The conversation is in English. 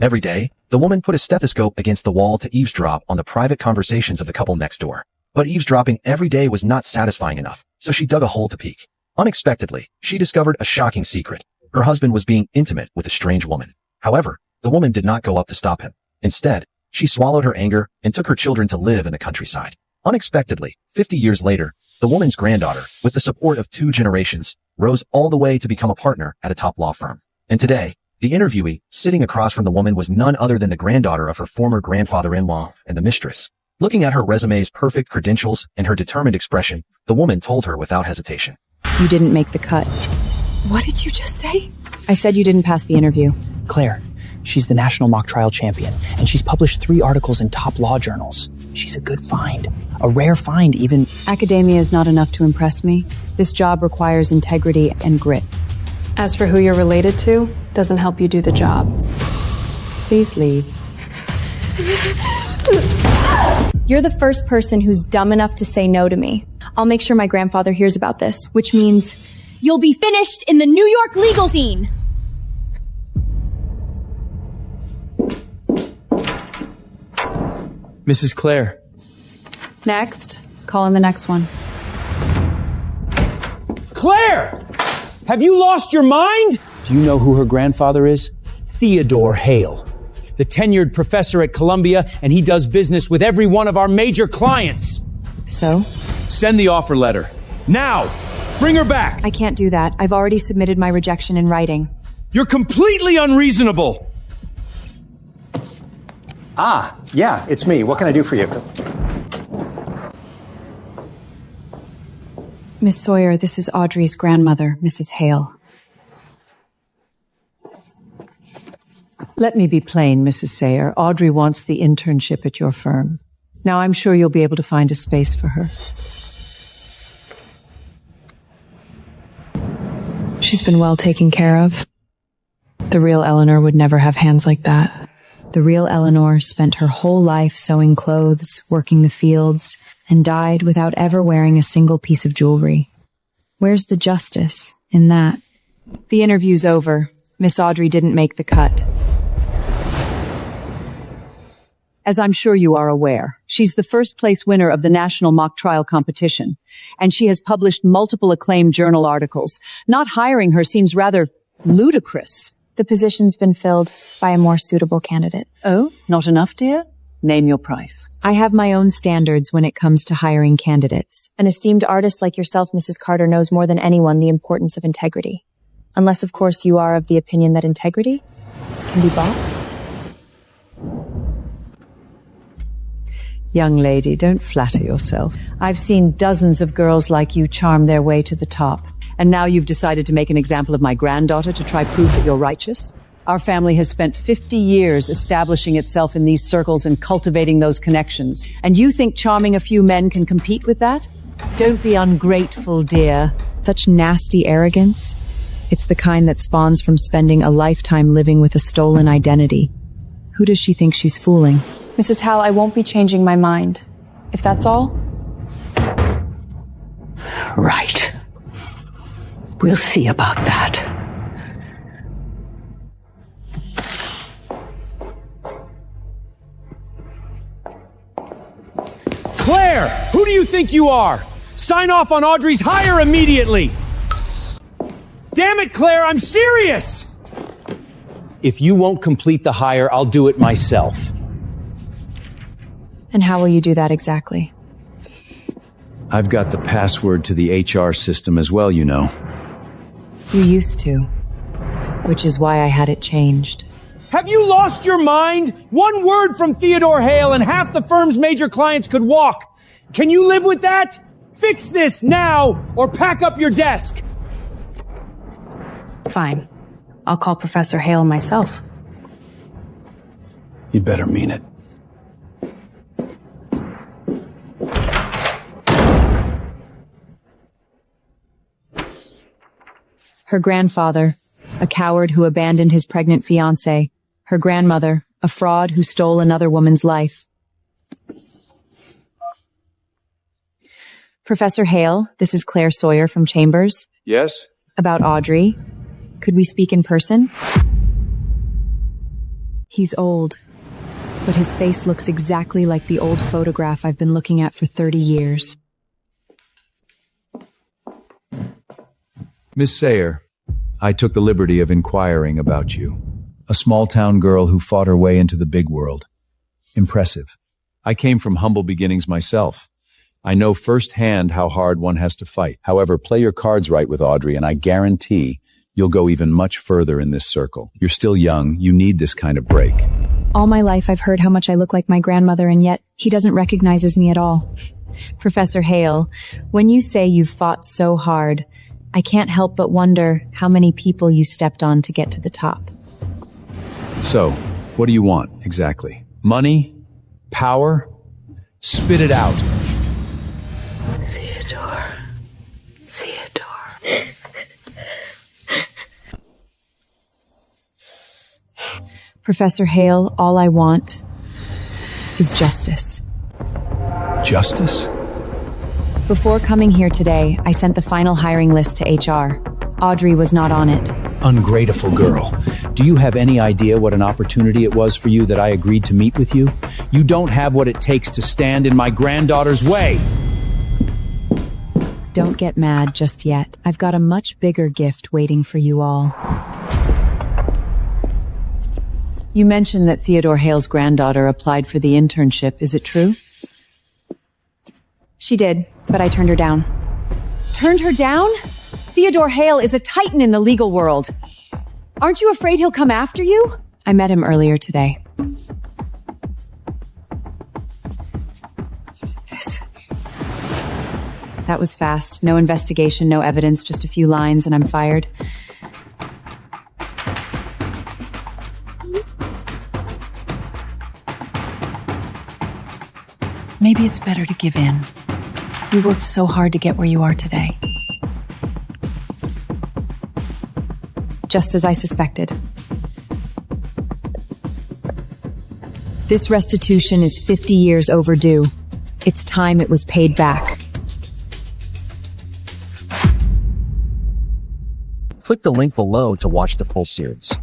Every day, the woman put a stethoscope against the wall to eavesdrop on the private conversations of the couple next door. But eavesdropping every day was not satisfying enough, so she dug a hole to peek. Unexpectedly, she discovered a shocking secret. Her husband was being intimate with a strange woman. However, the woman did not go up to stop him. Instead, she swallowed her anger and took her children to live in the countryside. Unexpectedly, 50 years later, the woman's granddaughter, with the support of 2 generations, rose all the way to become a partner at a top law firm. And today, the interviewee, sitting across from the woman, was none other than the granddaughter of her former grandfather-in-law and the mistress. Looking at her resume's perfect credentials and her determined expression, the woman told her without hesitation. You didn't make the cut. What did you just say? I said you didn't pass the interview. Claire, she's the national mock trial champion, and she's published 3 articles in top law journals. She's a good find. A rare find, even. Academia is not enough to impress me. This job requires integrity and grit. As for who you're related to, doesn't help you do the job. Please leave. You're the first person who's dumb enough to say no to me. I'll make sure my grandfather hears about this, which means you'll be finished in the New York legal scene. Mrs. Claire. Next. Call in the next one. Claire! Have you lost your mind? Do you know who her grandfather is? Theodore Hale, the tenured professor at Columbia, and he does business with every one of our major clients. So? Send the offer letter. Now! Bring her back! I can't do that. I've already submitted my rejection in writing. You're completely unreasonable! Ah, yeah, it's me. What can I do for you? Miss Sawyer, this is Audrey's grandmother, Mrs. Hale. Let me be plain, Mrs. Sayer. Audrey wants the internship at your firm. Now, I'm sure you'll be able to find a space for her. She's been well taken care of. The real Eleanor would never have hands like that. The real Eleanor spent her whole life sewing clothes, working the fields, and died without ever wearing a single piece of jewelry. Where's the justice in that? The interview's over. Miss Audrey didn't make the cut. As I'm sure you are aware, she's the first place winner of the National Mock Trial Competition, and she has published multiple acclaimed journal articles. Not hiring her seems rather ludicrous. The position's been filled by a more suitable candidate. Oh, not enough, dear? Name your price. I have my own standards when it comes to hiring candidates. An esteemed artist like yourself, Mrs. Carter, knows more than anyone the importance of integrity. Unless, of course, you are of the opinion that integrity can be bought. Young lady, don't flatter yourself. I've seen dozens of girls like you charm their way to the top. And now you've decided to make an example of my granddaughter to try proof that you're righteous? Our family has spent 50 years establishing itself in these circles and cultivating those connections. And you think charming a few men can compete with that? Don't be ungrateful, dear. Such nasty arrogance. It's the kind that spawns from spending a lifetime living with a stolen identity. Who does she think she's fooling? Mrs. Howell, I won't be changing my mind. If that's all. Right. We'll see about that. Claire! Who do you think you are? Sign off on Audrey's hire immediately! Damn it, Claire, I'm serious! If you won't complete the hire, I'll do it myself. And how will you do that exactly? I've got the password to the HR system as well, you know. You used to. Which is why I had it changed. Have you lost your mind? One word from Theodore Hale and half the firm's major clients could walk. Can you live with that? Fix this now or pack up your desk. Fine. I'll call Professor Hale myself. You better mean it. Her grandfather, a coward who abandoned his pregnant fiancée. Her grandmother, a fraud who stole another woman's life. Professor Hale, this is Claire Sawyer from Chambers. Yes? About Audrey. Could we speak in person? He's old, but his face looks exactly like the old photograph I've been looking at for 30 years. Miss Sayer, I took the liberty of inquiring about you. A small-town girl who fought her way into the big world. Impressive. I came from humble beginnings myself. I know firsthand how hard one has to fight. However, play your cards right with Audrey, and I guarantee you'll go even much further in this circle. You're still young. You need this kind of break. All my life I've heard how much I look like my grandmother, and yet he doesn't recognize me at all. Professor Hale, when you say you've fought so hard, I can't help but wonder how many people you stepped on to get to the top. So, what do you want, exactly? Money? Power? Spit it out. Theodore. Professor Hale, all I want is justice. Justice? Before coming here today, I sent the final hiring list to HR. Audrey was not on it. Ungrateful girl. Do you have any idea what an opportunity it was for you that I agreed to meet with you? You don't have what it takes to stand in my granddaughter's way. Don't get mad just yet. I've got a much bigger gift waiting for you all. You mentioned that Theodore Hale's granddaughter applied for the internship. Is it true? She did, but I turned her down. Turned her down? Theodore Hale is a titan in the legal world. Aren't you afraid he'll come after you? I met him earlier today. That was fast. No investigation, no evidence, just a few lines, and I'm fired. Maybe it's better to give in. You worked so hard to get where you are today. Just as I suspected. This restitution is 50 years overdue. It's time it was paid back. Click the link below to watch the full series.